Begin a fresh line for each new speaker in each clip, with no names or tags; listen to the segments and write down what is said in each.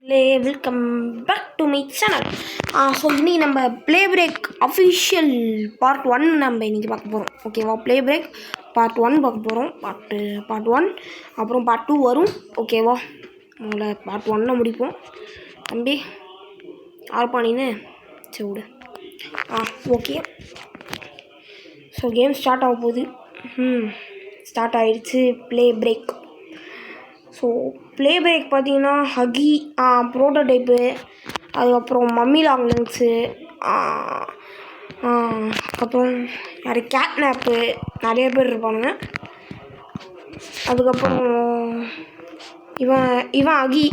Welcome back to my channel. So இன்றைக்கி நம்ம play break official part 1 நம்ம இன்றைக்கி பார்க்க போகிறோம். ஓகேவா? ப்ளே பிரேக் பார்ட் 1 பார்க்க போகிறோம். பார்ட் 1 அப்புறம் பார்ட் 2 வரும். ஓகேவா? உங்களை பார்ட் 1 முடிப்போம். தம்பி ஆல் பண்ணின்னு சரி விடு. ஓகே. ஸோ கேம் ஸ்டார்ட் ஆக போகுது. ஸ்டார்ட் ஆகிடுச்சு play break. So play break பார்த்தீங்கன்னா ஹகி ப்ரோட்டோடைப்பு, அதுக்கப்புறம் மம்மி லாங்லன்ஸு, அப்புறம் யார் கேட்னாப்பு, நிறைய பேர் இருப்பானுங்க. அதுக்கப்புறம் இவன் ஹகி.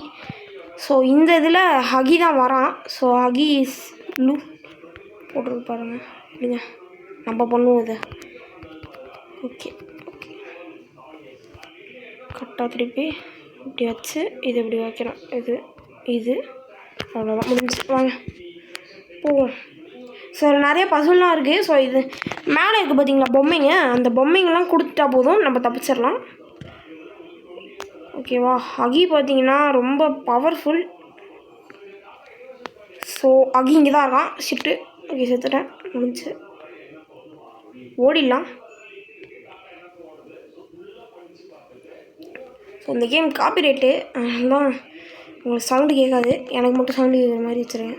ஸோ இந்த இதில் ஹகி தான் வரான். ஸோ ஹகி இஸ் ப்ளூ போட்டு பாருங்க. இல்லைங்க நம்ம பண்ணுவோம் இதை. ஓகே கரெக்டாக திருப்பி இப்படி வச்சு இது இப்படி வைக்கணும். இது அவ்வளோதான், முடிஞ்சு. வாங்க போவோம். ஸோ நிறைய பசுலாம் இருக்குது. ஸோ இது மேலே இருக்குது பார்த்தீங்களா பொம்மைங்க, அந்த பொம்மைங்கெல்லாம் கொடுத்துட்டா போதும், நம்ம தப்பிச்சிடலாம். ஓகேவா? ஹகி பார்த்தீங்கன்னா ரொம்ப பவர்ஃபுல். ஸோ ஹகி இங்கே தான் இருக்கான். ஷிஃப்ட்டு ஓகே செத்துட்டேன், முடிஞ்சு. ஓடிடலாம். ஸோ இந்த கேம் காப்பிரைட்டு, அதெல்லாம் உங்களுக்கு சவுண்டு கேட்காது, எனக்கு மட்டும் சவுண்டு கேட்குற மாதிரி வச்சுருங்க.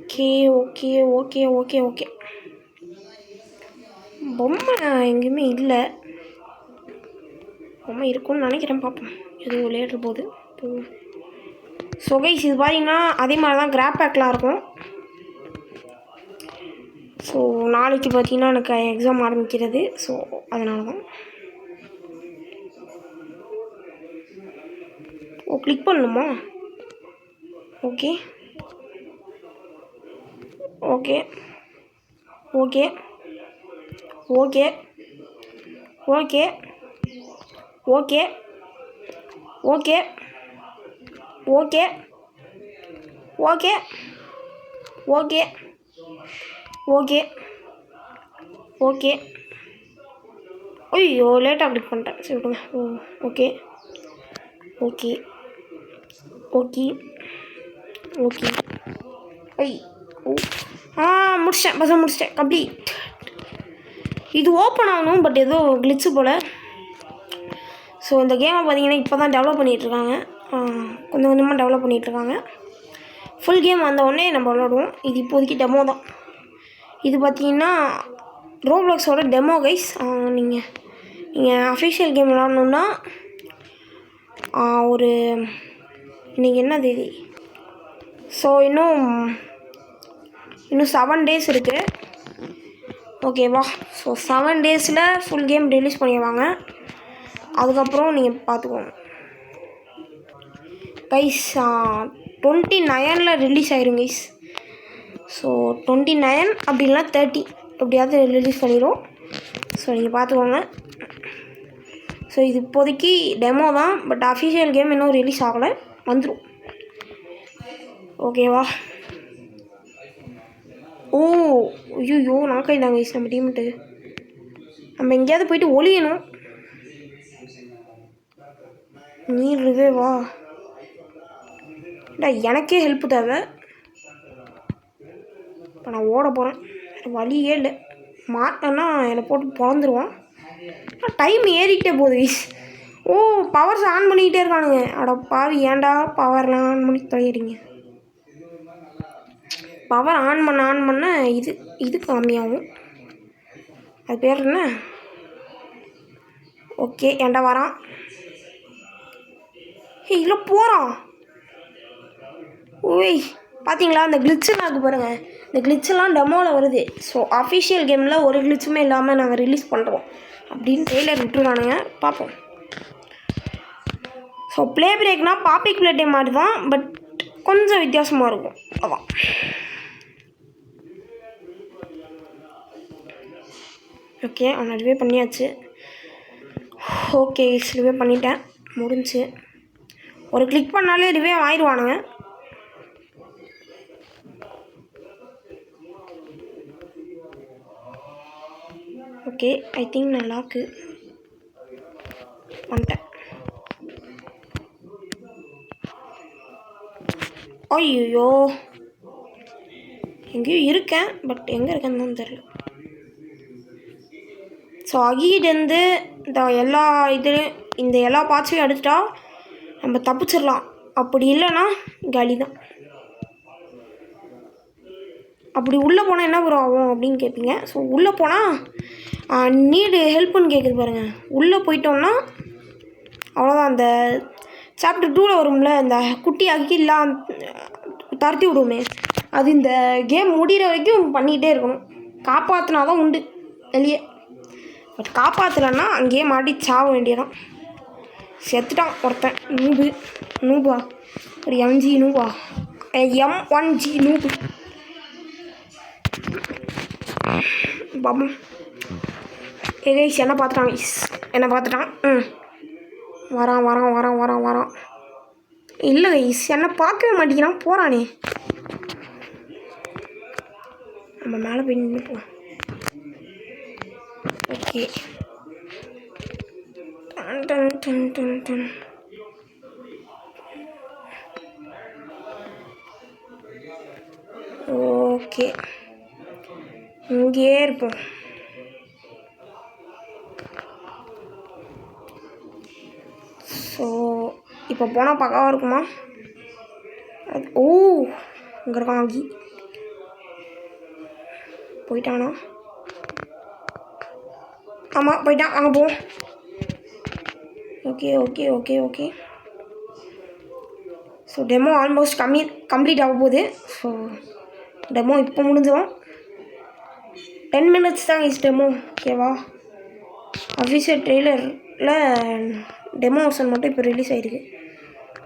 Okay okay okay okay okay பொம்மை எங்கேயுமே இல்லை. பொம்மை இருக்குன்னு நினைக்கிறேன், பார்ப்போம். எதுவும் விளையாடுற போது போகும். ஸோ கைஸ் இது பார்த்தீங்கன்னா அதே மாதிரி தான் கிராப் பேக்லாம் இருக்கும். ஸோ நாளைக்கு பார்த்தீங்கன்னா எனக்கு எக்ஸாம் ஆரம்பிக்கிறது. ஸோ அதனால தான். கிளிக் பண்ணணுமா? Okay okay okay okay okay okay okay okay okay okay okay okay. ஐயோ லேட்டாக கிளிக் பண்ணிட்டேன். சரி விடுங்க. Okay okay okay okay. முடிச்சிட்டேன் கம்ப்ளீட். இது ஓப்பன் ஆகணும், பட் ஏதோ கிளிச்சு போல். ஸோ இந்த கேமை பார்த்தீங்கன்னா இப்போ தான் டெவலப் பண்ணிகிட்ருக்காங்க. கொஞ்சம் கொஞ்சமாக டெவலப் பண்ணிகிட்ருக்காங்க. ஃபுல் கேம் வந்தவுடனே நம்ம விளாடுவோம். இது இப்போதைக்கு டெமோ தான். இது பார்த்தீங்கன்னா ரோப்ளாக்ஸோட டெமோ கைஸ். நீங்கள் அஃபிஷியல் கேம் விளாட்ணுன்னா ஒரு இன்றைக்கி என்ன தேதி? ஸோ இன்னும் 7 டேஸ் இருக்குது. ஓகேவா? ஸோ 7 டேஸில் ஃபுல் கேம் ரிலீஸ் பண்ணிடுவாங்க. அதுக்கப்புறம் நீங்கள் பார்த்துக்கோங்க கைஸ். 29 ரிலீஸ் ஆயிரும் கைஸ். ஸோ 29 அப்படி இல்லைனா 30 எப்படியாவது ரிலீஸ் பண்ணிடும். ஸோ நீங்கள் பார்த்துக்கோங்க. ஸோ இது இப்போதைக்கு டெமோ தான், பட் அஃபிஷியல் கேம் இன்னும் ரிலீஸ் ஆகலை, வந்துடும். ஓகேவா? ஐயோ நாக்காயிட்டாங்க கைஸ் நம்ம டீம்ட்டு. நம்ம எங்கேயாவது போயிட்டு ஒளியணும். நீ வா, எனக்கே ஹெல்ப் தேவை. இப்போ நான் ஓட போகிறேன், வழியே இல்லை. மாட்டேன்னா என்னை போட்டு பிறந்துருவான். டைம் ஏறிக்கிட்டே போகுது கைஸ். பவர்ஸ் ஆன் பண்ணிக்கிட்டே இருக்கானுங்க. அட பாவி, ஏன்டா பவர்லாம் ஆன் பண்ணி தொலைகிறீங்க? பவர் ஆன் பண்ண இது கம்மியாகும். அது பேர் என்ன? ஓகே ஏன்டா வரான்? இதில் போகிறான். பார்த்தீங்களா அந்த கிளிச்செல்லாம் இருக்குது பாருங்கள். இந்த கிளிச்செல்லாம் டெமோவில் வருது. ஸோ அஃபிஷியல் கேமில் ஒரு கிளிச்சுமே இல்லாமல் நாங்கள் ரிலீஸ் பண்ணுறோம் அப்படின்னு ட்ரெய்லர் விட்டுறானுங்க, பார்ப்போம். ஸோ ப்ளே பிரேக்னால் பாப்பிக் பிளேட்டே மாதிரி தான், பட் கொஞ்சம் வித்தியாசமாக இருக்கும். அதான். ஓகே அவன் ரிவே பண்ணியாச்சு. ஓகே ரிவே பண்ணிட்டேன், முடிஞ்சு. ஒரு கிளிக் பண்ணாலே ரிவே ஆயிடுவானுங்க. ஓகே ஐ திங்க் நான் லாக்கு வந்துட்டேன். ஐயோ எங்கேயும் இருக்கேன், பட் எங்கே இருக்கேன்னு தான் தெரியல. ஸோ அகீடேருந்து இந்த எல்லா பார்ட்ஸையும் எடுத்துட்டா நம்ம தப்பிச்சிடலாம். அப்படி இல்லைன்னா காலி தான். அப்படி உள்ளே போனால் என்ன ஆகும் அப்படின்னு கேட்பீங்க. ஸோ உள்ளே போனால் நீடு ஹெல்ப்புன்னு கேட்குது பாருங்கள். உள்ளே போயிட்டோம்னா அவ்வளோதான். அந்த சாப்டர் 2ல் வரும்ல, இந்த குட்டி அகிலாம் தரத்தி விடுவோமே, அது இந்த கேம் முடிகிற வரைக்கும் பண்ணிகிட்டே இருக்கணும். காப்பாற்றினா தான் உண்டு வெளியே. பட் காப்பாற்றலைன்னா அங்கேயே மாட்டி சாவ வேண்டியதான். செத்துட்டான் ஒருத்தன். நூபா ஒரு எம்ஜி நூபா, M1G நூபு. பாபம் கைஸ் என்ன பார்த்துட்டான். வரான். இல்லை கைஸ் என்னை பார்க்கவே மாட்டேங்கிறான், போகிறானே. நம்ம மேலே போய் நின்றுப்போம். Okay done. ஓகே இங்கேயே இருப்போம். ஸோ இப்போ போனால் பக்காவாக இருக்குமா? இங்கே இருக்கான் ஆகி. போயிட்டானா? ஆமாம் போயிட்டான். அங்கே போ. Okay. So demo almost complete ஆக போகுது. ஸோ டெமோ இப்போ முடிஞ்சிடும். 10 minutes தான் டெமோ. ஓகேவா? அஃபிஷியல் ட்ரெய்லரில் டெமோ வெர்ஷன் மட்டும் இப்போ ரிலீஸ் ஆகிருக்கு.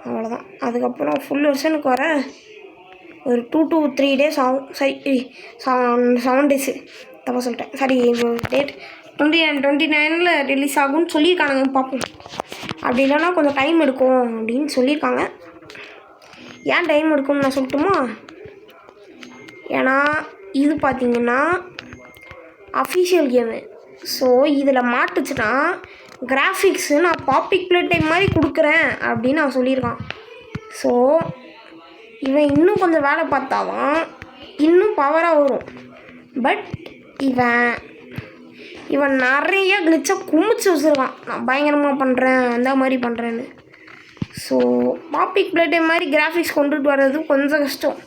அவ்வளோதான். அதுக்கப்புறம் ஃபுல் வெர்ஷனுக்கு வர ஒரு 2 to 3 days ஆகும். சரி 7 days தப்பாக சொல்லிட்டேன். சரி டேட் 29 ரிலீஸ் ஆகும்னு சொல்லியிருக்காங்க. பார்ப்போம். அப்படி இல்லைன்னா கொஞ்சம் டைம் எடுக்கும் அப்படின்னு சொல்லியிருக்காங்க. ஏன் டைம் எடுக்கும்னு நான் சொல்லட்டுமா? ஏன்னா இது பார்த்திங்கன்னா அஃபிஷியல் கேமு. ஸோ இதில் மாட்டுச்சுன்னா கிராஃபிக்ஸு நான் பாப்பிக் ப்ளே டைம் மாதிரி கொடுக்குறேன் அப்படின்னு நான் சொல்லியிருக்கான். ஸோ இவன் இன்னும் கொஞ்சம் வேலை பார்த்தாதான் இன்னும் பவராக வரும். பட் இவன் நிறைய கிளிச்சாக குமிச்சு வச்சுருக்கான். நான் பயங்கரமாக பண்ணுறேன், அந்த மாதிரி பண்ணுறேன்னு. ஸோ பாப்பிக் ப்ளே டைம் மாதிரி கிராஃபிக்ஸ் கொண்டுட்டு வர்றது கொஞ்சம் கஷ்டம்.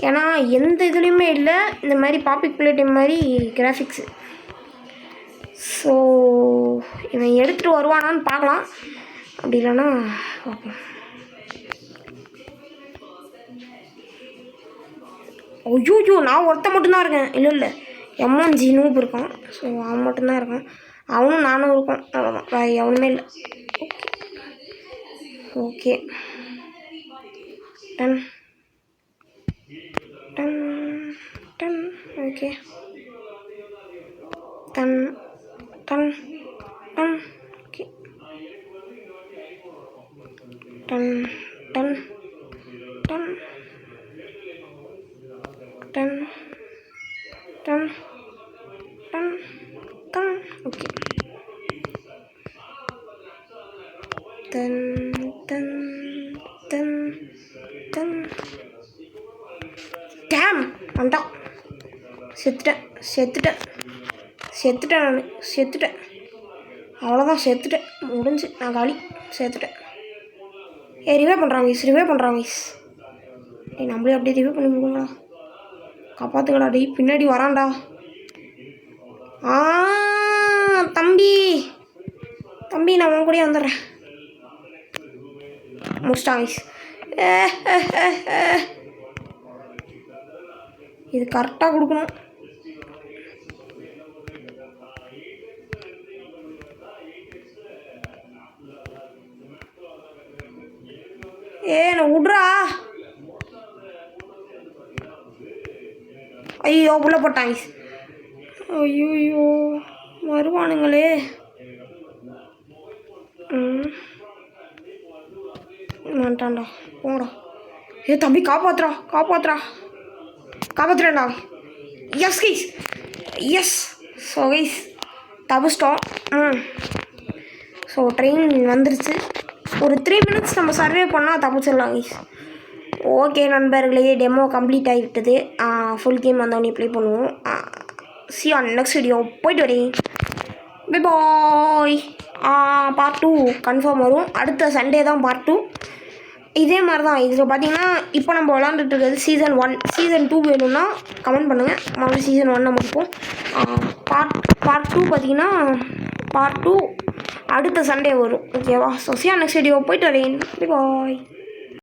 ஏன்னா எந்த இதுலேயுமே இல்லை இந்த மாதிரி பாப்பிக் ப்ளே டைம் மாதிரி கிராஃபிக்ஸு. ஸோ இவன் எடுத்துகிட்டு வருவானான்னு பார்க்கலாம். அப்படி இல்லைன்னா பார்ப்போம். ஐயோ நான் ஒருத்த மட்டும்தான் இருக்கேன். இல்லை M1G நூப் இருக்கான். ஸோ அவன் மட்டும்தான் இருக்கான். அவனும் நானும் இருக்கோம். அவ்வளோதான், வேறு எவனுமே இல்லை. Okay done. Okay done. Okay done. Okay டேம் வந்தான். செத்துட்டேன். அவ்வளோதான், செத்துட்டேன். முடிஞ்சு நான் காலி. செத்துட்டேன். ரிவே பண்ணுறாங்க கைஸ். நம்மளே அப்படியே ரிவே பண்ணி முடியுங்களா? காப்பாற்றுங்கடா. பின்னாடி வரான்டா. தம்பி நான் உன் கூடயே வந்துடுறேன். முடிச்சிட்டாங்க. இது கரெக்டாக கொடுக்கணும். நான் விட்றா. ஐயோ உள்ள போட்டாங்க. ஐயோ வருவானுங்களே. வந்துட்டான்டா, போங்கடா. தம்பி காப்பாத்துறான்டா. Yes guys. ஸோ கைஸ் தவிச்சிட்டோம். ஸோ ட்ரெயின் வந்துருச்சு. ஒரு 3 மினிட்ஸ் நம்ம சர்வே பண்ணால் தப்பிச்சிடலாம் கைஸ். ஓகே நண்பர்களே, டெமோ கம்ப்ளீட் ஆகிவிட்டது. ஃபுல் கேம் வந்தோடனே ப்ளே பண்ணுவோம். see you on next video. போயிட்டு வரேன். Bye bye. பார்ட் 2 கன்ஃபார்ம் வரும். அடுத்த சண்டே தான் பார்ட் 2. இதே மாதிரி தான். இதில் பார்த்தீங்கன்னா இப்போ நம்ம விளாண்டுட்டு இருக்கிறது சீசன் 1. சீசன் 2 வேணும்னா கமெண்ட் பண்ணுங்கள். மறுபடியும் சீசன் 1 நம்ம இருப்போம். பார்ட் 2 பார்த்தீங்கன்னா பார்ட் 2 அடுத்த சண்டே வரும். ஓகேவா? So see you on next video. போயிட்டு வரேன். Bye bye.